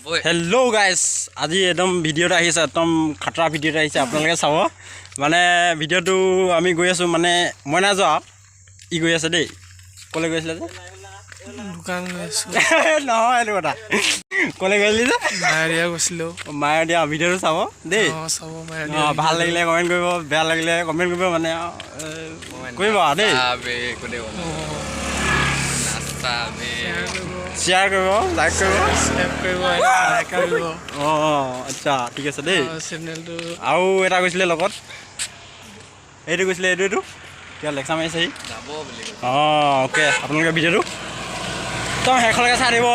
hello' guys আজি একদম video' এটা আহিছে একদম খাতৰা ভিডিঅ' এটা আহিছে আপোনালোকে চাব মানে ভিডিঅ'টো আমি গৈ আছোঁ মানে মই নাযোৱা ই গৈ আছে দেই ক'লৈ গৈ আছিলে যে দোকান গৈ আছোঁ নহয় এইটো কথা ক'লৈ গৈছিলি যে মায়েৰিয়া গৈছিলোঁ মায়েৰিয়া ভিডিঅ'টো চাব দেই চাব অঁ ভাল লাগিলে কমেণ্ট কৰিব বেয়া লাগিলে কমেণ্ট কৰিব মানে কৰিব আৰু দেই শ্বেয়াৰ কৰিব লাইক কৰিব অঁ আচ্ছা ঠিক আছে দেই চেনেলটো আৰু এটা গৈছিলে লগত এইটো গৈছিলে এইটো কিবা লেকচাৰ মাৰিছে সি অঁ অ'কে আপোনালোকে ভিডিঅ'টো একদম শেষলৈকে চাই দিব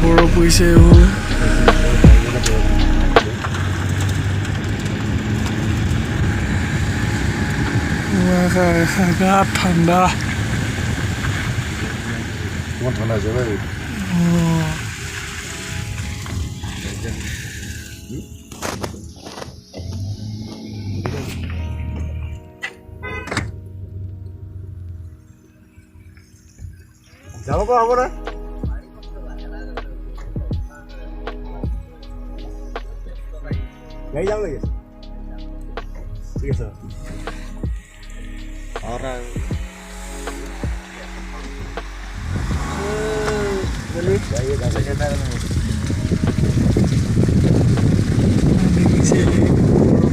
বৰফ পৰিছে ঠাণ্ডা ঠাণ্ডা জেগা যাব পৰা হ'ব না গাড়ী যাম নেকি ঠিক আছে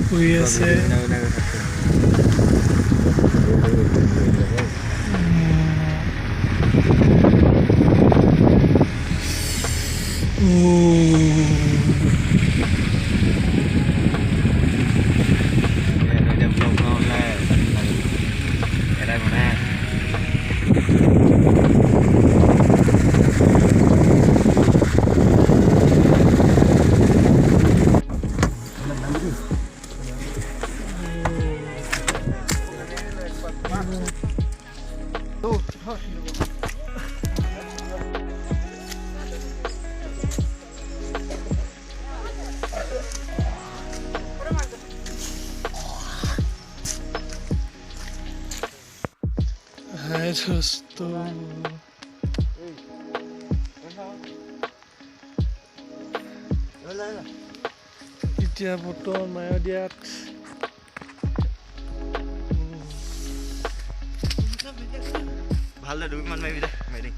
পৰি আছে হাই দোস্ত এতিয়া বৰ্তমান মায়দিয়াত ভাল দে 2 মান মাৰিবি দে মাৰি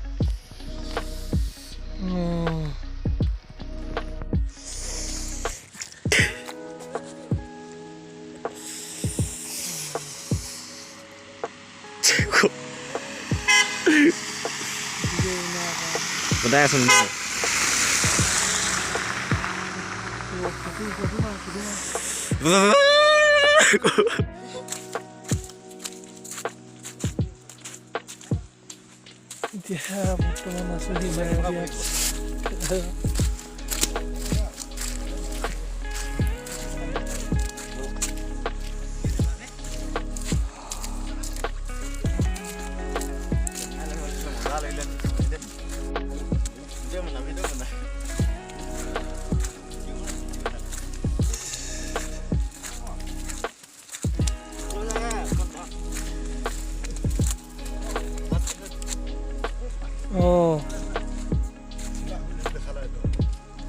বনাই আছো এতিয়া বৰ্তমান আছো মায়দিয়াত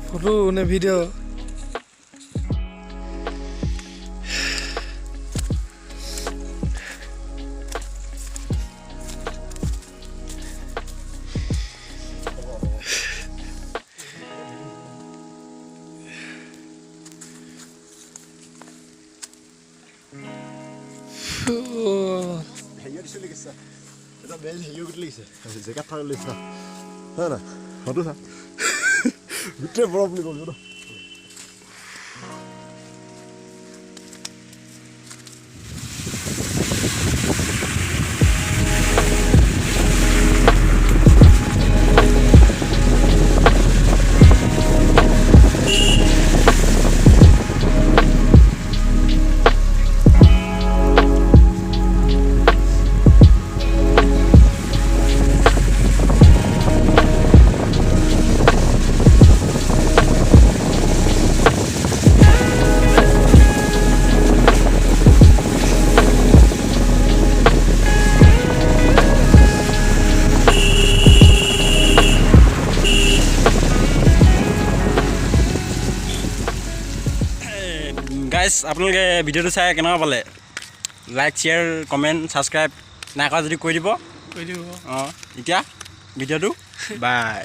ফটো নে ভিডিঅ' হেৰিও দিছে লিখিছে এটা বেল হেৰিও গোট লিখিছে জেগাত থাকি লিখিছে হয় না ফটো চা গোটেই বৰফ বুলি ক'লো ন গাইজ আপোনালোকে ভিডিঅ'টো চাই কেনেকুৱা পালে লাইক শ্বেয়াৰ কমেণ্ট ছাবস্ক্ৰাইব নাই কৰা যদি কৰি দিব কৈ দিব অঁ এতিয়া ভিডিঅ'টো বাই